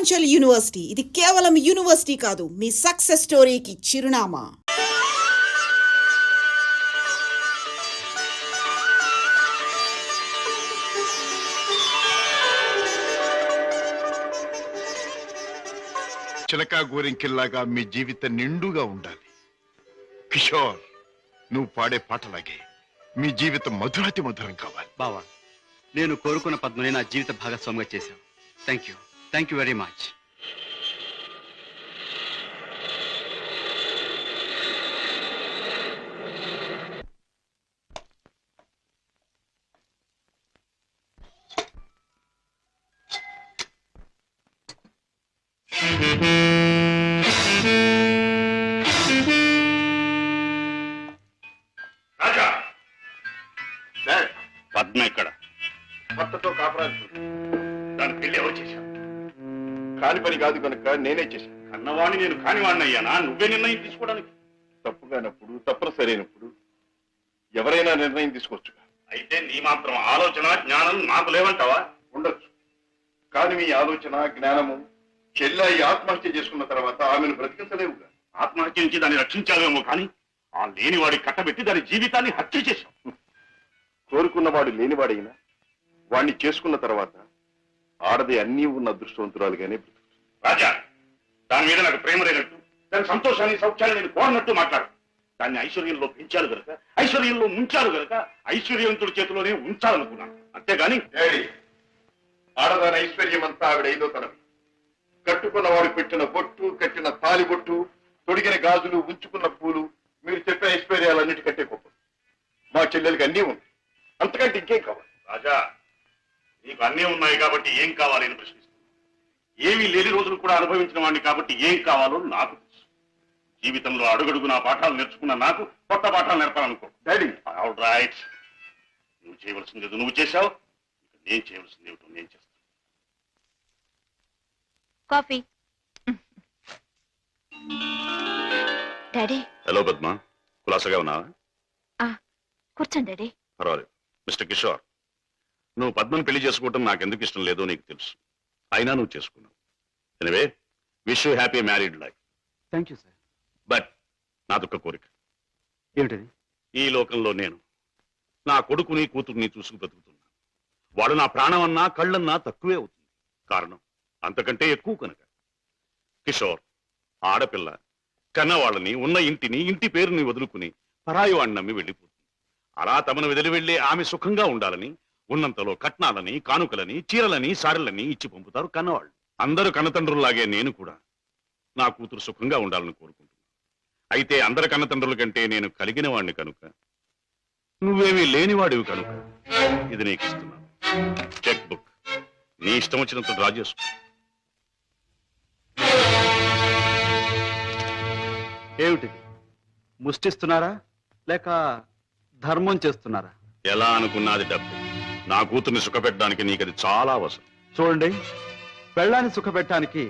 Purvanchal university ఇది కేవలం university కాదు, మీ సక్సెస్ స్టోరీకి చిరునామా. చిలకా గోరింకిల్లాగా మీ జీవితం నిండుగా ఉండాలి. కిషోర్, నువ్వు పాడే పాటలాగే మీ జీవితం మధురాతి మధురం కావాలి. బావా, నేను కోరుకున్న పద్మని నా జీవిత భాగస్వామిగా చేశావు. Thank you very much. Padma ఇక్కడ భర్తతో కాపురాలు దాని పెళ్లి ఎవరు చేశావు? కాని పని కాదు కనుక నేనే చేశాను. కన్నవాణ్ణి నేను కానివాణ్ణి అయ్యానా? నువ్వే నిర్ణయం తీసుకోవడానికి. తప్పుగానప్పుడు తప్పనిసరి అయినప్పుడు ఎవరైనా నిర్ణయం తీసుకోవచ్చు. అయితే నీ మాత్రం ఆలోచన జ్ఞానం నాకు లేవంటావా? ఉండొచ్చు, కానీ మీ ఆలోచన జ్ఞానము చెల్లాయి ఆత్మహత్య చేసుకున్న తర్వాత ఆమెను బ్రతికించలేవుగా. ఆత్మహత్య నుంచి దాన్ని రక్షించావేమో కానీ ఆ లేనివాడి కట్టబెట్టి దాని జీవితాన్ని హత్య చేశావు. కోరుకున్నవాడు లేనివాడైనా వాణ్ణి చేసుకున్న తర్వాత ఆడది అన్నీ ఉన్న అదృష్టవంతురాలుగానే బ్రతుకుతుంది. రాజా, దాని మీద నాకు ప్రేమ లేనట్టు, దాని సంతోషాన్ని సౌఖ్యాన్ని నేను కోరనట్టు మాట్లాడు. దాన్ని ఐశ్వర్యంలో పెంచారు గనక, ఐశ్వర్యంలో ముంచారు గనక ఐశ్వర్యవంతుడి చేతిలోనే ఉంచాలనుకున్నాను. అంతేగాని ఆడదాని ఐశ్వర్యం అంతా ఆవిడ ఐదో తరం. కట్టుకున్నవాడు పెట్టిన బొట్టు, కట్టిన తాలి బొట్టు, తొడిగిన గాజులు, ఉంచుకున్న పూలు, మీరు చెప్పిన ఐశ్వర్యాలన్నిటికంటే గొప్ప. మా చెల్లెలకి అన్నీ ఉంది, అంతకంటే ఇంకేం కావాలి? రాజా, నీకు అన్నీ ఉన్నాయి కాబట్టి ఏం కావాలి అని ప్రశ్నిస్తున్నాను. ఏమీ లేని రోజులు కూడా అనుభవించిన వాడిని కాబట్టి ఏం కావాలో నాకు తెలుసు. జీవితంలో అడుగడుగు నా పాఠాలు నేర్చుకున్న నాకు కొత్త పాఠాలు నేర్పాలనుకో. డాడీ, ఆల్ రైట్, నువ్వు చేయవలసింది ఏదో నువ్వు చేశావు, నేను చేయవలసింది ఏమిటో నేను చేస్తాను. కాఫీ. డాడీ. హలో పద్మ, కులాసగా ఉన్నావా? కూర్చోండి డాడీ. పర్వాలేదు. మిస్టర్ కిషోర్, నువ్వు పద్మను పెళ్లి చేసుకోవటం నాకెందుకు ఇష్టం లేదో నీకు తెలుసు. అయినా నువ్వు చేసుకున్నావు. Anyway, wish you happy married life. Thank you sir. But నాదొక్క కోరిక. ఏమిటది? ఈ లోకంలో నేను నా కొడుకుని కూతుర్ని చూసుకు బ్రతుకుతున్నా. వాడు నా ప్రాణం అన్నా కళ్ళన్నా తక్కువే అవుతుంది. కారణం అంతకంటే ఎక్కువ కనుక. కిషోర్, ఆడపిల్ల కన్నవాళ్ళని, ఉన్న ఇంటిని, ఇంటి పేరుని వదులుకుని పరాయి వాడిని నమ్మి వెళ్ళిపోతుంది. అలా తమను వదిలి వెళ్ళి ఆమె సుఖంగా ఉండాలని ఉన్నంతలో కట్నాలని, కానుకలని, చీరలని, సారెలని ఇచ్చి పంపుతారు కన్నవాళ్ళు. అందరూ కన్నతండ్రుల్లాగే నేను కూడా నా కూతురు సుఖంగా ఉండాలని కోరుకుంటున్నాను. అయితే అందరి కన్నతండ్రుల కంటే నేను కలిగిన వాడిని కనుక, నువ్వేమీ లేనివాడివి కనుక ఇది నీకు ఇస్తున్నాను. చెక్ బుక్ నీ ఇష్టం వచ్చినంత డ్రా చేసుకో. ఏమిటిది? ముష్టిస్తున్నారా లేక ధర్మం చేస్తున్నారా? ఎలా అనుకున్నది డబ్బు. నా కూతుర్ని సుఖపెట్టడానికి నీకది చాలా అవసరం. చూడండి, పెళ్ళాన్ని సుఖపెట్టడానికి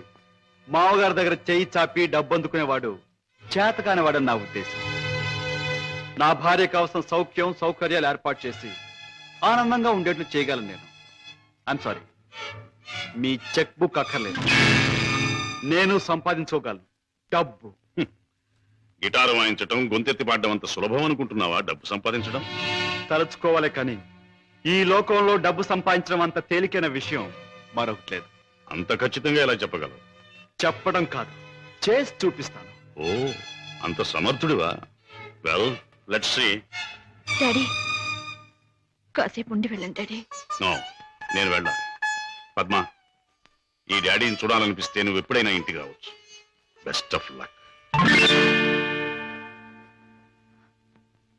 మామగారి దగ్గర చేయి చాపి డబ్బు అందుకునేవాడు చేతకాని వాడని నా ఉద్దేశం. నా భార్య కోసం సౌఖ్యం సౌకర్యాలు ఏర్పాటు చేసి ఆనందంగా ఉండేట్లు చేయగలను నేను. I'm sorry, me cheque book అక్కర్లేదు. నేను సంపాదించుకోగలను డబ్బు. గిటారు వాయించటం, గొంతెత్తి పాడడం అంత సులభం అనుకుంటున్నావా డబ్బు సంపాదించడం? తలుచుకోవాలి కానీ ఈ లోకంలో డబ్బు సంపాదించడం అంత తేలికైన విషయం మరొకటి లేదు. అంత ఖచ్చితంగా ఎలా చెప్పగలవు? చెప్పడం కాదు, చేసి చూపిస్తాను. ఓ, అంత సమర్థుడివా? Well, let's see. డాడీ, కాసేపు ఉండి వెళ్ళండి డాడీ. నో, నేను వెళ్ళాలి. పద్మ, ఈ డాడీని చూడాలనిపిస్తే నువ్వు ఎప్పుడైనా ఇంటికి రావచ్చు. Best of luck.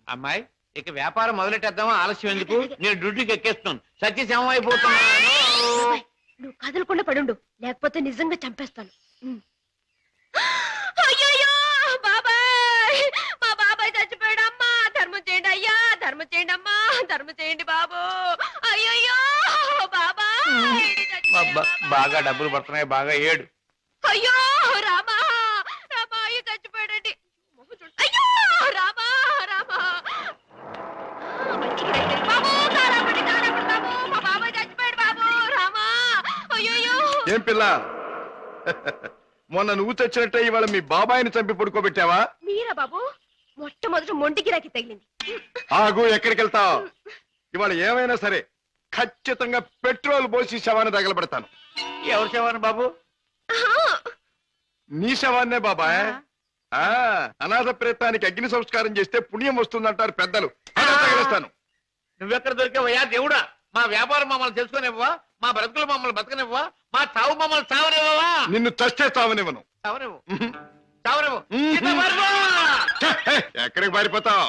అమ్మాయి, ఇక వ్యాపారం మొదలెట్టేద్దామా? ఆలస్యం ఎందుకు? నేను డ్యూటీకి ఎక్కేస్తున్నాను. సత్యశమం అయిపోతున్నాను. నువ్వు కదలకుండా పడుండు, లేకపోతే నిజంగా చంపేస్తాను. అయ్యో బాబాయ్, మా బాబాయ్ చచ్చిపోయాడు. అమ్మా ధర్మం చేయండి, అయ్యా ధర్మం చేయండి, అమ్మా ధర్మం చేయండి బాబు. అయ్యో బాబాయ్, బాగా డబ్బులు పడుతున్నాయి, బాగా ఏడు. అయ్యో రామా, రామా అయ్యో చచ్చిపోయాడండి. అయ్యో రామా, రామా బాబు, కారాపడి బాబు, మా బాబాయ్ చచ్చిపోయాడు బాబు. రామా, అయ్యో. ఏం పిల్ల, మొన్న నువ్వు చచ్చినట్టే ఇవాళ మీ బాబాయిని చంపి పడుకోబెట్టావా? మీరా బాబు? మొట్టమొదటి మొండి గిరాకి తగిలింది. ఆగు, ఎక్కడికి వెళ్తావు? ఇవాళ ఏమైనా సరే ఖచ్చితంగా పెట్రోల్ పోసి శవాన్ని తగలబెడతాను. ఎవరు శవాన్ని బాబు? నీ శవాన్నే బాబాయ్. అనాథ ప్రేతానికి అగ్ని సంస్కారం చేస్తే పుణ్యం వస్తుందంటారు పెద్దలు. అదే తగిలేస్తాను. నువ్వెక్కడ దొరికావయ్యా దేవుడా? మా వ్యాపారం మమ్మల్ని తెలుసుకునివ్వవా? మా బ్రతుకులు మమ్మల్ని బతకనివ్వవా? మా చావు మమ్మల్ని చావనివ్వవా? నిన్ను చస్తే చావనివ్వను. చావనివ్వు, చావనివ్వు. ఎక్కడికి పారిపోతావు?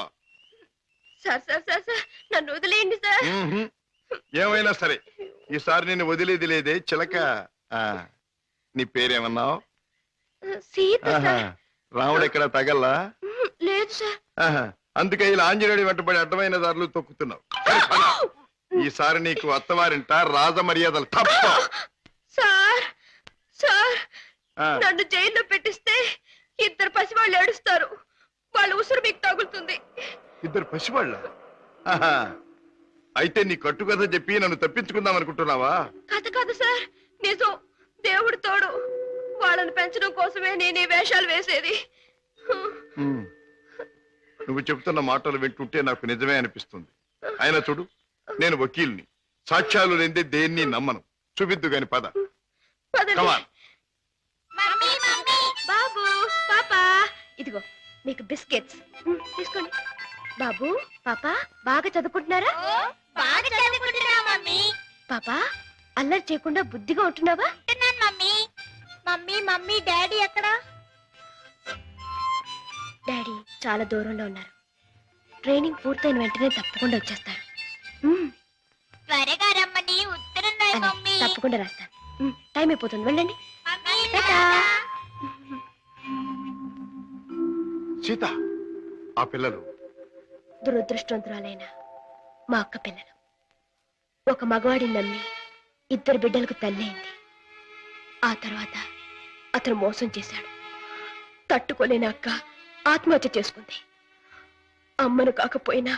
సార్ సార్ సార్ సార్ నన్ను వదిలేయండి సార్. ఏమైనా సరే ఈసారి నేను వదిలేది లేదే చిలక. నీ పేరేమన్నావు? సీత సార్. రాముడు ఎక్కడ తగల్లా? లేదు సార్. అందుకే ఇలా ఆంజనేయుడి వెంటబడి అడ్డమైన దారులు తొక్కుతున్నావు. ఈసారి నీకు అత్తవారింట రాజ మర్యాదలు తప్ప. సార్ సార్ నన్ను జైల్లో పెట్టిస్తే ఇద్దరు పసివాళ్ళు ఏడుస్తారు. వాళ్ళ ఉసురు మీకు తగులుతుంది. ఇద్దరు పసివాళ్ళ? అయితే నీ కట్టుకథ చెప్పి నన్ను తప్పించుకుందాం అనుకుంటున్నావా? కథ కాదు సార్, నిజం. దేవుడు తోడు. వాళ్ళని పెంచడం కోసమే నేను ఈ వేషాలు వేసేది. నువ్వు చెబుతున్న మాటలు వింటుంటే నాకు నిజమే అనిపిస్తుంది. అయినా చూడు, నేను వకీల్ని. సాక్ష్యాలు లేదే దేన్ని నమ్మను. చూపిద్దు గాని పద. పదండి. Come on. బాబు పాపా ఇదిగో మీకు బిస్కెట్స్ తీసుకోండి. బాబు పాపా బాగా చదువుకుంటున్నారా? బాగా చదువుకుంటున్నా మమ్మీ. పాపా అల్లరి చేయకుండా బుద్ధిగా ఉంటున్నావా? ఉంటున్నాను మమ్మీ. మమ్మీ మమ్మీ డాడీ ఎక్కడ? డాడీ చాలా దూరంలో ఉన్నారు. ట్రైనింగ్ పూర్తయిన వెంటనే తప్పకుండా వచ్చేస్తారు. త్వరగా రమ్మని ఉత్తరం రాయి అలాగే, మమ్మీ. తప్పకుండా రాస్తాను. టైం అయిపోతుంది, వెళ్ళండి. Mummy tata. సీత, ఆ పిల్లలు దురదృష్టవంతురాలైన మా అక్క పిల్లలు. ఒక మగవాడిని నమ్మి ఇద్దరు బిడ్డలకు తల్లైంది. ఆ తర్వాత అతను మోసం చేశాడు. తట్టుకోలేని అక్క ఆత్మహత్య చేసుకుంది. అమ్మను కాకపోయినా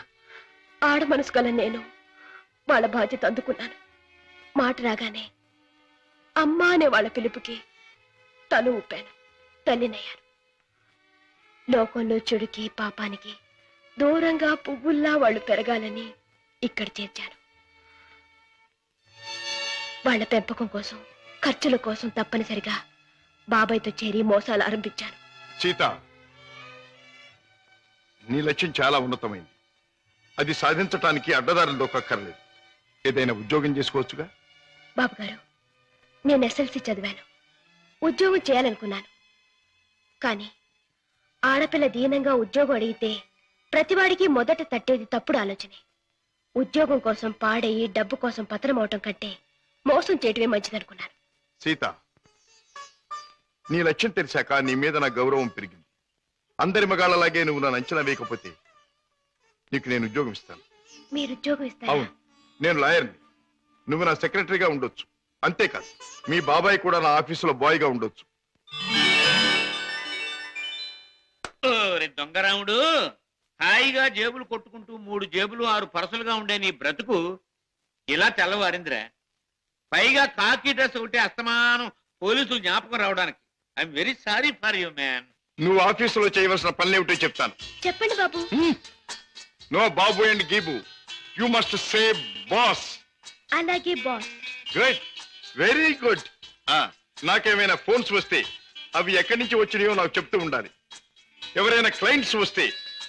ఆడ మనసు గల నేను వాళ్ళ బాధ్యత అందుకున్నాను. మాట రాగానే అమ్మ అనే వాళ్ళ పిలుపుకి తల ఊపాను. తల్లినయ్యాను. లోకంలో చెడుకి పాపానికి దూరంగా పువ్వుల్లా వాళ్ళు పెరగాలని ఇక్కడ చేర్చాను. వాళ్ళ పెంపకం కోసం, ఖర్చుల కోసం తప్పనిసరిగా బాబాయ్తో చేరి మోసాలు ఆరంభించాను. సీత, నీ లక్ష్యం చాలా ఉన్నతమైంది. అది సాధించటానికి అడ్డదారులు దొక్కక్కర్లేదు. ఏదైనా ఉద్యోగం చేసుకోవచ్చుగా? బాబు గారు, నేను ఎస్ఎల్సి చదివాను. ఉద్యోగం చేయాలనుకున్నాను. కానీ ఆడపిల్ల దీనంగా ఉద్యోగం అడిగితే ప్రతివాడికి మొదట తట్టేది తప్పుడు ఆలోచనే. ఉద్యోగం కోసం పాడయి డబ్బు కోసం పతనం అవటం కంటే మోసం చేయటమే మంచిదనుకున్నాను. సీత, నీ లక్ష్యం తెలిసాక నీ మీద నా గౌరవం పెరిగింది. అందరి మగాళ్ళలాగే నువ్వు నన్ను అంచనా వేయకపోతే నీకు నేను ఉద్యోగం ఇస్తాను. మీరు ఉద్యోగం ఇస్తారా? అవును, నేను లాయర్ని. నువ్వు నా సెక్రటరీగా ఉండొచ్చు. అంతేకాదు, మీ బాబాయ్ కూడా నా ఆఫీసులో బాయ్గా ఉండొచ్చు. దొంగరాముడు, హాయిగా జేబులు కొట్టుకుంటూ 3 జేబులు 6 పరసలుగా ఉండే నీ బ్రతుకు ఇలా తెల్లవారిందిరా. పైగా కాకి డ్రెస్ ఒకటి అస్తమానం పోలీసులు జ్ఞాపకం రావడానికి. I'm very sorry for you man. నువ్వు ఆఫీసులో చేయవలసిన పనులేమిటో చెప్తాను. చెప్పండి బాబు. నో బాబు అండ్ గీబు. You must say boss. అలాగే బాస్. Good, very good. నాకేమైనా ఫోన్స్ వస్తే అవి ఎక్కడి నుంచి వచ్చినాయో నాకు చెప్తూ ఉండాలి. ఎవరైనా క్లయింట్స్ వస్తే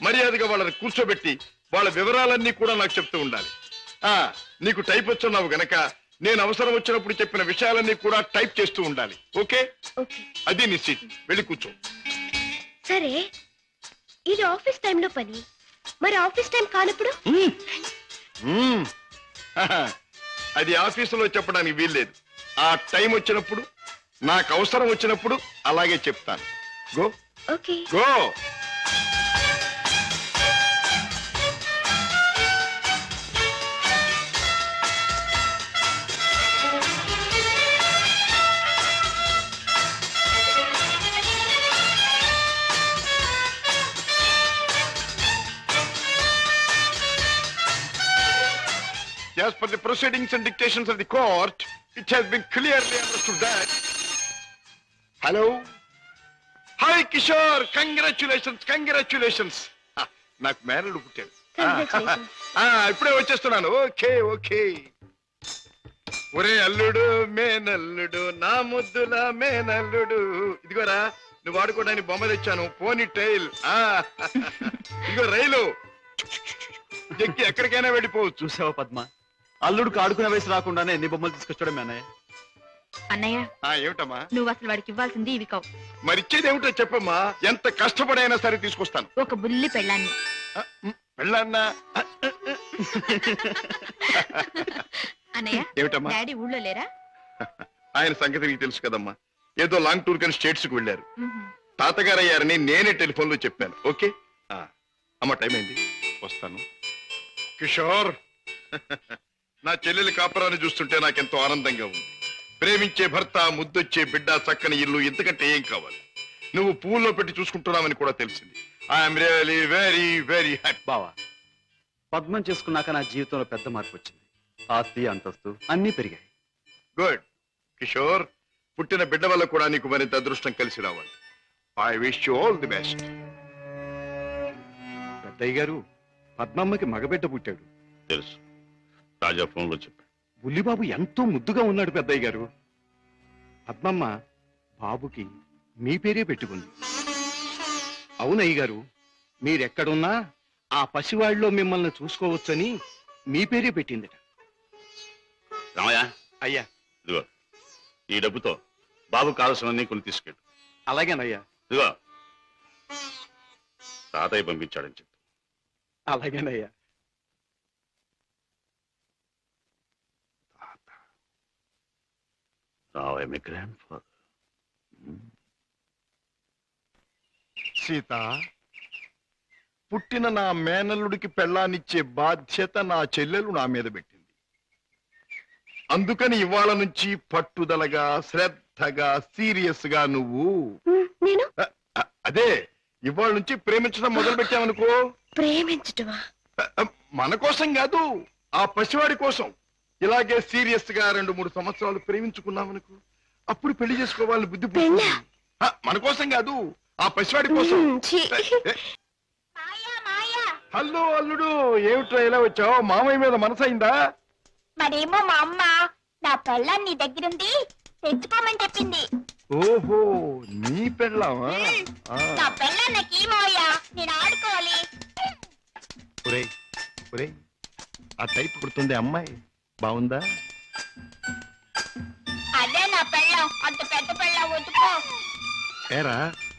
మర్యాదగా వాళ్ళని కూర్చోబెట్టి వాళ్ళ వివరాలన్నీ కూడా నాకు చెప్తూ ఉండాలి. నీకు టైప్ వచ్చున్నావు గనక నేను అవసరం వచ్చినప్పుడు చెప్పిన విషయాలన్నీ కూడా టైప్ చేస్తూ ఉండాలి. ఓకే? ఓకే. అది నీ సీట్. వెళ్ళి కూర్చో. సరే, ఇది ఆఫీస్ టైంలో పని. మరి ఆఫీస్ టైం కానప్పుడు? అది ఆఫీసులో చెప్పడానికి వీల్లేదు. ఆ టైం వచ్చినప్పుడు, నాకు అవసరం వచ్చినప్పుడు అలాగే చెప్తాను. Go okay. Go. As per the proceedings and dictations of the court, it has been clearly understood that hello, hi Kishore, congratulations. నాకు మేనల్లుడు పుట్టాడు. Congratulations. ఇప్పుడే వచ్చేస్తున్నాను. Okay okay. ఒరే అల్లుడు, మేనల్లుడు, నా ముద్దుల మేనల్లుడు, ఇదిగోరా నువ్వు వాడుకోవడానికి బొమ్మ తెచ్చాను, పోనీ టైల్. ఇదిగో రైలు, ఎక్కి ఎక్కడికైనా వెళ్ళిపోవచ్చు. చూసావా పద్మ, అల్లుడికి ఆడుకునే వయసు రాకుండానే ఎన్ని బొమ్మలు తీసుకొచ్చాడు మీ అన్నయ్య. అన్నయ్య, ఏమిటమ్మా? నువ్వు అసలు వాడికి ఇవ్వాల్సింది ఇవి కావు. మరిచ్చేది ఏమిటో చెప్పమ్మా, ఎంత కష్టపడైనా సరే తీసుకొస్తాను. ఒక బుల్లి పెళ్ళాన్ని. వెళ్ళన్నా. అన్నయ్య, ఏమిటమ్మా? డాడీ ఊళ్ళో లేరా? ఆయన సంగతి నీకు తెలుసు కదమ్మా, ఏదో లాంగ్ టూర్ కానీ స్టేట్స్ కు వెళ్ళారు. మ్హూ. తాతగారు అయ్యారని నేనే టెలిఫోన్ లో చెప్పాను. ఓకే అమ్మ, టైం అయింది, వస్తాను. కిషోర్, నా చెల్లెలి కాపురాన్ని చూస్తుంటే నాకెంతో ఆనందంగా ఉంది. ప్రేమించే భర్త, ముద్దొచ్చే బిడ్డ, చక్కని ఇల్లు, ఇంతకంటే ఏం కావాలి? నువ్వు పువ్వుల్లో పెట్టి చూసుకుంటున్నావని కూడా తెలిసింది. I'm really very very happy. బావా, పద్మం చేసుకున్నాక నా జీవితంలో పెద్ద మార్పు వచ్చింది. ఆస్తి, అంతస్తు అన్నీ పెరిగాయి. గుడ్ కిషోర్, పుట్టిన బిడ్డ వల్ల కూడా నీకు మరింత అదృష్టం కలిసి రావాలి. I wish you all the best. పెద్దయ్య గారు, పద్మమ్మకి మగబిడ్డ పుట్టాడు. తెలుసు, రాజా ఫోన్ లో చెప్పాడు. బుల్లిబాబు ఎంతో ముద్దుగా ఉన్నాడు పెద్దయ్య గారు. పద్మమ్మ బాబుకి మీ పేరే పెట్టుకుంది. అవునయ్య గారు, మీరెక్కడున్నా ఆ పసివాళ్ళలో మిమ్మల్ని చూసుకోవచ్చని మీ పేరే పెట్టిందట. రామయ్య, అయ్యా. ఇదిగో ఈ డబ్బుతో బాబు కావలసినవన్నీ కొన్ని తీసుకెళ్ళు. అలాగేనయ్యా. ఇదిగో తాతయ్య పంపించాడని చెప్పు. అలాగేనయ్యా. Now I'm a grandfather. Sita, పుట్టిన నా మేనల్లుడికి పెళ్ళానిచ్చే బాధ్యత నా చెల్లెలు నా మీద పెట్టింది. అందుకని ఇవాళ నుంచి పట్టుదలగా, శ్రద్ధగా, సీరియస్ గా నువ్వు నేను అదే ఇవాళ నుంచి ప్రేమించడం మొదలు పెట్టావనుకో. ప్రేమించటమా? మన కోసం కాదు, ఆ పసివాడి కోసం. ఇలాగే సీరియస్ గా 2-3 సంవత్సరాలు ప్రేమించుకున్నామనుకో, అప్పుడు పెళ్లి చేసుకోవాలని బుద్ధి పుడుతుంది. మన కోసం కాదు, ఆ పసివాడి కోసం. ఛీ. మాయా మాయా, హలో అల్లుడు, ఏమిట్రా ఇలా వచ్చావు? మామయ్య మీద మనసైందా? మరేమో మా అమ్మ నా పెళ్ళాన్ని నీ దగ్గరుంది తెచ్చుకోమని చెప్పింది. ఓహో, నీ పెళ్ళామా? నా పెళ్ళాన్నకి మాయా, నేను ఆడుకోవాలి. ఒరేయ్ ఒరేయ్, ఆ టైప్ కుడుతుంది అమ్మాయి, బాగుందా? అదే నా పెళ్ళం, అంత పెద్ద పెళ్ళం వద్దుకో. ఏరా,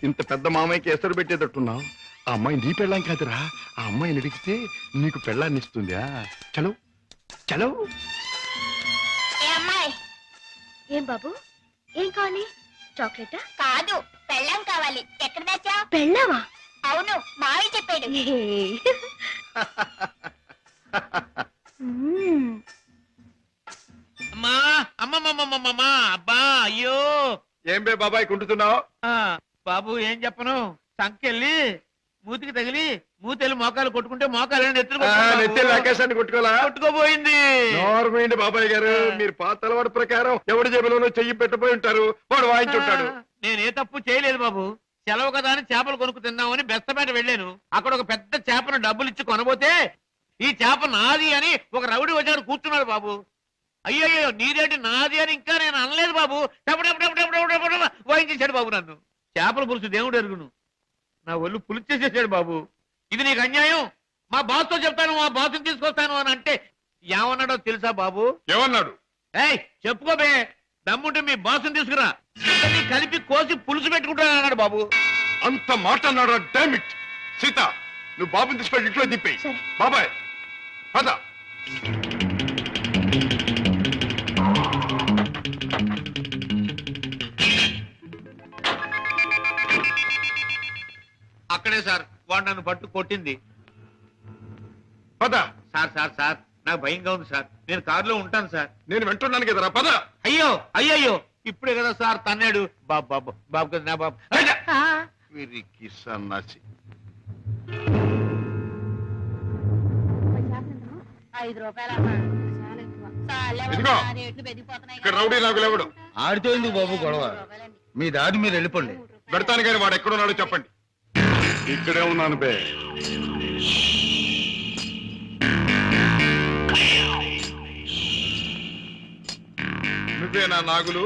ఇంత పెద్ద మామయ్యకి ఎసరు పెట్టేటట్టున్నావు. ఆ అమ్మాయి నీ పెళ్ళాం కాదురా, ఆ అమ్మాయిని అడిగితే నీకు పెళ్ళాన్ని ఇస్తుందా? చలో చలో. ఏ అమ్మాయి? ఏం బాబు, ఏం కావాలి? చాక్లెటా? కాదు, పెళ్ళం కావాలి. ఎక్కడ దాచా? పెళ్ళావా? అవును, మావి చెప్పాడు. మ్మ్. అమ్మా, అమ్మమ్మమ్మమ్మమ్మా, అబ్బా, అయ్యో. ఏం బే బాబాయ్ కుంటున్నావు? బాబు ఏం చెప్పను, సంకెళ్ళి మూతికి తగిలి మూతెళ్ళి మోకాలు కొట్టుకుంటే మోకాలు నెత్తి ఆకాశాన్ని కొట్టుకోలా? కొట్టుకోబోయింది. నోర్మైంది బాబాయ్ గారు, మీరు పాత అలవాటు ప్రకారం ఎవడి జేబులోనో చెయ్యి పెట్టబోయి ఉంటారు, వాడు వాయించుంటాడు. నేనే తప్పు చేయలేదు బాబు. సెలవు కదా అని చేపలు కొనుక్కు తిందామని బెస్తపేట వెళ్ళాను. అక్కడ ఒక పెద్ద చేపను డబ్బులు ఇచ్చి కొనబోతే ఈ చేప నాది అని ఒక రౌడీ వచ్చాడు కూర్చున్నాడు బాబు. అయ్యయ్యో, నీదేంటి నాది అని ఇంకా నేను అనలేదు బాబు. వాయించేశాడు బాబు నన్ను. చేపల పులుసు దేవుడు ఎరుగును, నా ఒళ్ళు పులిచేసేసాడు బాబు. ఇది నీకు అన్యాయం, మా బాస్ తో చెప్తాను, మా బాస్ని తీసుకొస్తాను అని అంటే ఏమన్నాడో తెలుసా బాబు? ఏమన్నాడు? ఏయ్ చెప్పుకోబే, దమ్ముంటే మీ బాస్ని తీసుకురా, ఇద్దరిని కలిపి కోసి పులుసు పెట్టుకుంటాను అన్నాడు బాబు. అంత మాట అన్నాడు? డామిట్. సీత, నువ్వు బాబుని తీసుకెళ్ళి ఇంట్లో దింపేయి. సరే. బాబాయ్ పద. అక్కడే సార్ వాడు నన్ను పట్టు కొట్టింది. పద. సార్ సార్ సార్ నాకు భయంగా ఉంది సార్, నేను కారులో ఉంటాను సార్. నేను వింటున్నాను కదరా, పద. అయ్యో అయ్యయ్యో, ఇప్పుడే కదా సార్ తన్నాడు. బాబు బాబు బాబు కదా నా బాబు. వీరికి సన్నాసి. 5 రూపాయలమ్మా, ఇదిగో, ఇక్కడ రౌడీ నాకు లేవడు. ఆడితో ఎందుకు బాబు గొడవ? మీ దారి మీరు వెళ్ళిపోండి. పెడతాను కానీ వాడు ఎక్కడున్నాడో చెప్పండి. ఇక్కడే ఉన్నాను బే. నువ్వే నా నాగులు?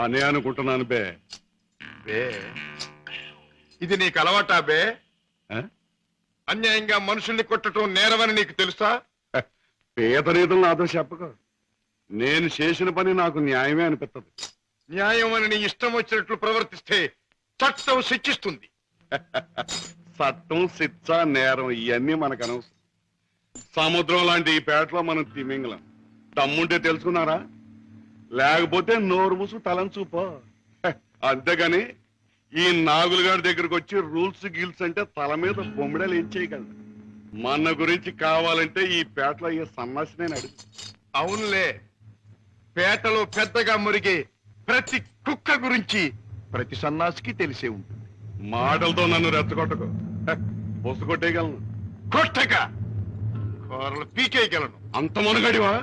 అనే అనుకుంటున్నాను బే. బే ఇది నీకు అలవాటా బే? ఆ? అన్యాయంగా మనుషుల్ని కొట్టడం నేరమని నీకు తెలుసా? పేదరీతులు నాతో చెప్పకు. నేను చేసిన పని నాకు న్యాయమే అనిపిస్తుంది. న్యాయం అని నీ ఇష్టం వచ్చినట్లు ప్రవర్తిస్తే చట్టం శిక్షిస్తుంది. చట్టం, శిక్ష, నేరం ఇవన్నీ మనకు అనవసరం. సముద్రం లాంటి ఈ పేటలో మనం తిమింగలం. దమ్ముంటే తెలుసుకున్నారా? లేకపోతే నోరు మూసు తలంచూపో. అంతేగాని ఈ నాగులు గారి దగ్గరకు వచ్చి రూల్స్ గీల్స్ అంటే తల మీద బొమ్మిడలు ఏం చేయగలరు. మన గురించి కావాలంటే ఈ పేటలో ఈ సన్నాసినే అడుగు. అవునులే, పేటలో పెద్దగా మురిగే ప్రతి కుక్క గురించి ప్రతి సన్నాసికి తెలిసే ఉంటుంది. మాటలతో నన్ను రెచ్చగొట్టకు. బొస్సు కొట్టేయగలను. కొట్టక కూరలు పీకేయగలను. అంత మునగడివా?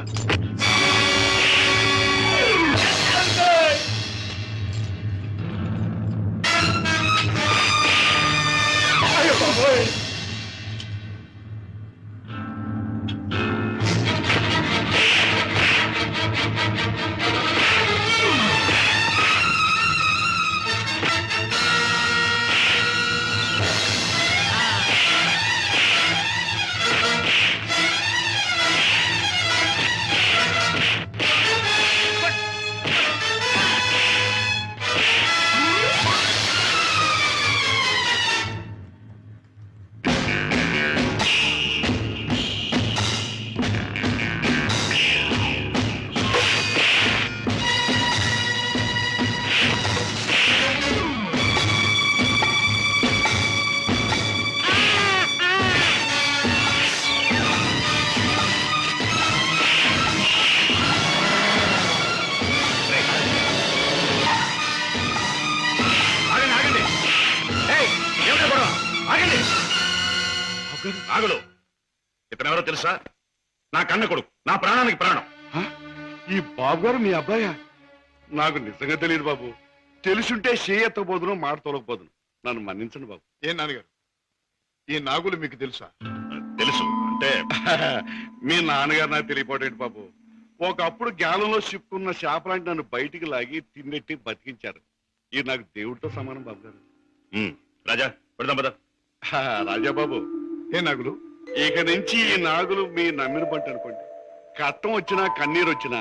నాగులు, ఇతనెవరో తెలుసా? నా కన్న కొడుకు, నా ప్రాణానికి ప్రాణం. ఈ బాబు గారు మీ అబ్బాయా? నాకు నిజంగా తెలియదు బాబు. తెలుసుంటే చేయెత్తబోదును, మాట తొలగపోదును. నన్ను మన్నించండి బాబు. ఏం నాన్నగారు, ఈ నాగులు మీకు తెలుసా? తెలుసు అంటే మీ నాన్నగారు నాకు తెలియపోటేంటి బాబు. ఒకప్పుడు గ్యాలంలో చిక్కున్న చేపలాంటి నన్ను బయటికి లాగి తిన్నెట్టి బతికించారు. ఇది నాకు దేవుడితో సమానం బాబు గారు. రాజా పెడదాం పద. రాజా బాబు, ఏ నాగులు, ఇక నుంచి ఈ నాగులు మీ నమ్మిన పంట అనుకోండి. కట్టం వచ్చినా కన్నీరు వచ్చినా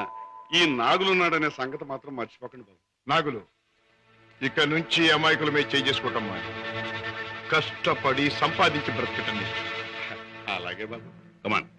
ఈ నాగులున్నాడనే సంగతి మాత్రం మర్చిపోకండి బాబు. నాగులు, ఇక నుంచి అమాయకుల మీద చేసుకుంటాం. కష్టపడి సంపాదించి బ్రతకటం నేర్చు. అలాగే బాబు. Come on.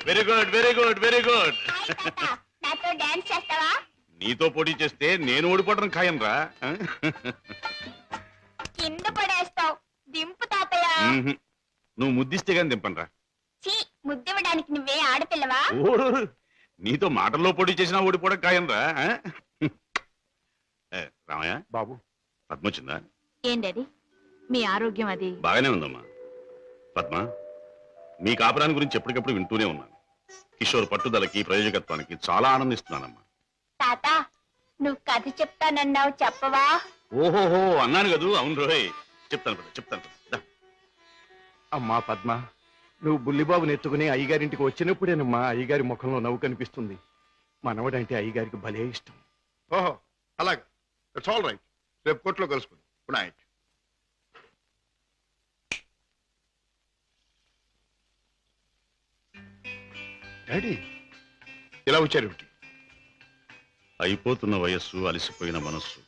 Very good, very good, very good. నాతో డాన్స్ చేస్తావా? నీతో పోటీ చేస్తే నేను ఓడిపోవడం ఖాయం రా. కింద పడేస్తావు. దింపు తాతయ్య. నువ్వు ముద్దిస్తే గాని దింపనరా. చీ, ముద్దివ్వడానికి నువ్వే ఆడపిల్లవా? నీతో మాటల్లో పోటీ చేసినా ఓడిపోవడం ఖాయం రా. రామయ్య బాబు, పద్మ వచ్చిందా? ఏం డాడీ, మీ ఆరోగ్యం అది? బాగానే ఉందమ్మా. పద్మ, మీ కాపురాన్ని గురించి ఎప్పటికప్పుడు వింటూనే ఉన్నాను. కిషోర్ పట్టుదలకి, ప్రయోజకత్వానికి చాలా ఆనందిస్తున్నానమ్మా. తాత, నువ్వు కథ చెప్తానన్నావు, చెప్పవా? ఓహోహో అన్నాను కదూ. అవును రోయ్, చెప్తాను. అమ్మా పద్మ, నువ్వు బుల్లిబాబుని ఎత్తుకుని అయ్యగారింటికి వచ్చినప్పుడేనమ్మా అయ్యగారి ముఖంలో నవ్వు కనిపిస్తుంది. మనవడంటే అయ్యగారికి భలే ఇష్టం. ఓహో, అలాగే. It's all right. రేపు కోర్టులో కలుసుకుందాం. Good night. డాడీ, ఇలా వచ్చారేమిటి? అయిపోతున్న వయస్సు, అలసిపోయిన మనస్సు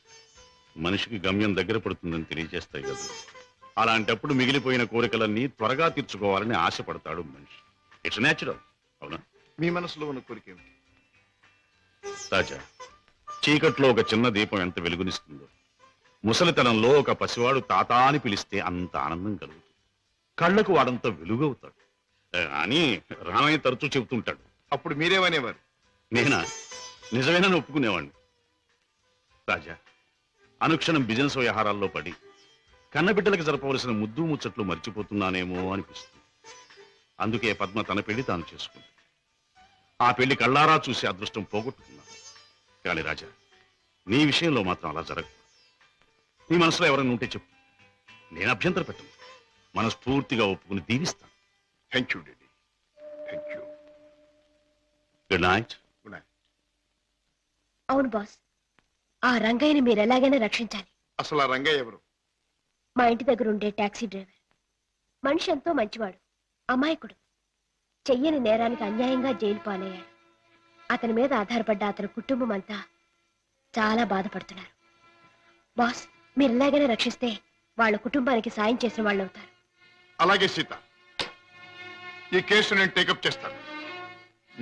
మనిషికి గమ్యం దగ్గర పడుతుందని తెలియజేస్తాయి కదా. అలాంటప్పుడు మిగిలిపోయిన కోరికలన్నీ త్వరగా తీర్చుకోవాలని ఆశపడతాడు మనిషి. It's natural. అవునా? మీ మనసులో ఉన్న కోరిక ఏమిటి? రాజా, చీకట్లో ఒక చిన్న దీపం ఎంత వెలుగునిస్తుందో, ముసలితనంలో ఒక పసివాడు తాత అని పిలిస్తే అంత ఆనందం కలుగుతుంది. కళ్ళకు వాడంత వెలుగవుతాడు అని రామయ్య తరచూ చెబుతుంటాడు. అప్పుడు మీరేమనేవారు? నేనా నిజమేనని ఒప్పుకునేవాడిని. రాజా, అనుక్షణం బిజినెస్ వ్యవహారాల్లో పడి కన్నబిడ్డలకు జరపవలసిన ముద్దు ముచ్చట్లు మర్చిపోతున్నానేమో అనిపిస్తుంది. అందుకే పద్మ తన పెళ్లి తాను చేసుకుంది. ఆ పెళ్లి కళ్ళారా చూసి అదృష్టం పోగొట్టుకున్నాను. కానీ రాజా, నీ విషయంలో మాత్రం అలా జరగదు. నీ మనసులో ఎవరైనా ఉంటే చెప్పు, నేను అభ్యంతర పెట్టను. మనస్ఫూర్తిగా ఒప్పుకుని దీవిస్తాను. Thank you daddy, thank you. Good night. Good night. అవును బాస్, ఆ రంగయ్యని మీరు ఎలాగైనా రక్షించాలి. అసలు ఆ రంగయ్య ఎవరు? మా ఇంటి దగ్గర ఉండే టాక్సీ డ్రైవర్. మనిషి ఎంతో మంచివాడు, అమాయకుడు. చెయ్యని నేరానికి అన్యాయంగా జైలు పాలయ్యాడు. అతని మీద ఆధారపడ్డ అతని కుటుంబం అంతా చాలా బాధపడుతున్నారు. బాస్, మీరు ఎలాగైనా రక్షిస్తే వాళ్ళ కుటుంబానికి సాయం చేసిన వాళ్ళు అవుతారు. అలాగే సీత, ఈ కేసు నేను టేకప్ చేస్తాను.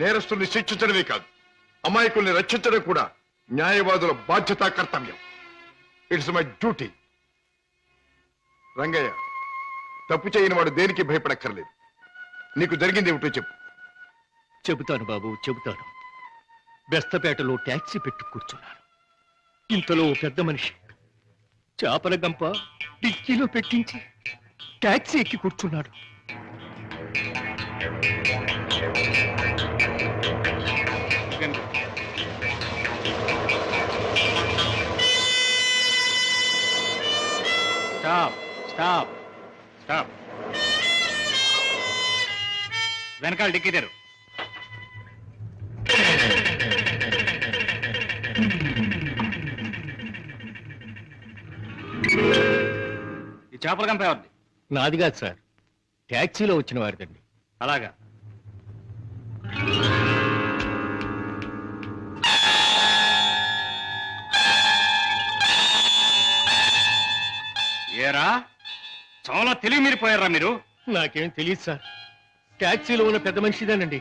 నేరస్తుల్ని శిక్షించడమే కాదు, అమాయకుల్ని రక్షించడం కూడా న్యాయవాదుల బాధ్యత, కర్తవ్యం. It's my duty. రంగయ్య, తప్పు చేయని వాడు దేనికి భయపడక్కర్లేదు. నీకు జరిగింది ఏమిటో చెప్పు. చెబుతాను బాబు, చెబుతాను. బెస్తపేటలో టాక్సీ పెట్టి కూర్చున్నాను. ఇంతలో ఓ పెద్ద మనిషి చేపల గంప డిక్కీలో పెట్టించి టాక్సీ ఎక్కి కూర్చున్నాడు. Stop stop stop. వెనకాల డిక్కీ తెరు. ఈ చేపల గంప ఎవరిది? నాది కాదు సార్, టాక్సీలో వచ్చిన వారిదండి. అలాగా. ఏరా, చాలా తెలివి మీరిపోయారా మీరు? నాకేం తెలియదు సార్, టాక్సీలో ఉన్న పెద్ద మనిషిదేనండి.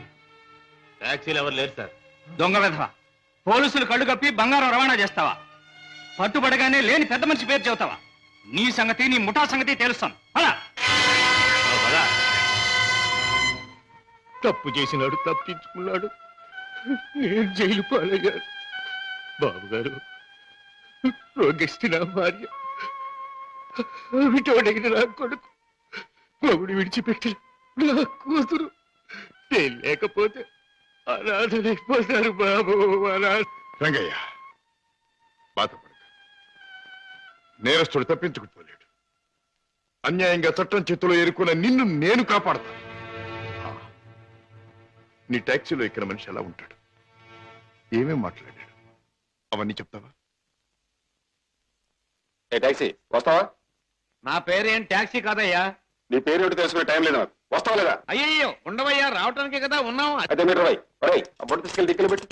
టాక్సీలు ఎవరు లేరు సార్. దొంగ వెధవ, పోలీసులు కళ్ళు కప్పి బంగారం రవాణా చేస్తావా? పట్టుబడగానే లేని పెద్ద మనిషి పేరు చెబుతావా? నీ సంగతి, నీ ముఠా సంగతి తెలుస్తాను. అలా తప్పు చేసినాడు, తప్పించుకున్నాడు, నేను జైలు పాలయ్యాను. బాబుగారు, రోగిష్టి నా భార్య, విటోడైన నా కొడుకు, మొగుడు విడిచిపెట్టి నా కూతురు, నేను లేకపోతే అనాథలైపోతారు బాబు. రంగయ్య, బాధపడక. నేరస్తుడు తప్పించుకుపోలేడు. అన్యాయంగా చట్టం చేతిలో ఎరుకున్న నిన్ను నేను కాపాడతాను. నీ టాక్సీలో ఎక్కిన మనిషి ఎలా ఉంటాడు, ఏమేం మాట్లాడాడు, అవన్నీ చెప్తావా? టాక్సీ వస్తావా? నా పేరేం టాక్సీ కాదయ్యా. నీ పేరు ఏంటో తెలుసుకునే టైం లేదు నాకు. వస్తావా లేదా? అయ్యయ్యో, ఉండవయ్యా, రావటానికే కదా ఉన్నాం. అయితే మీరు అప్పుడు తీసుకెళ్ళి దిక్కులు పెట్టి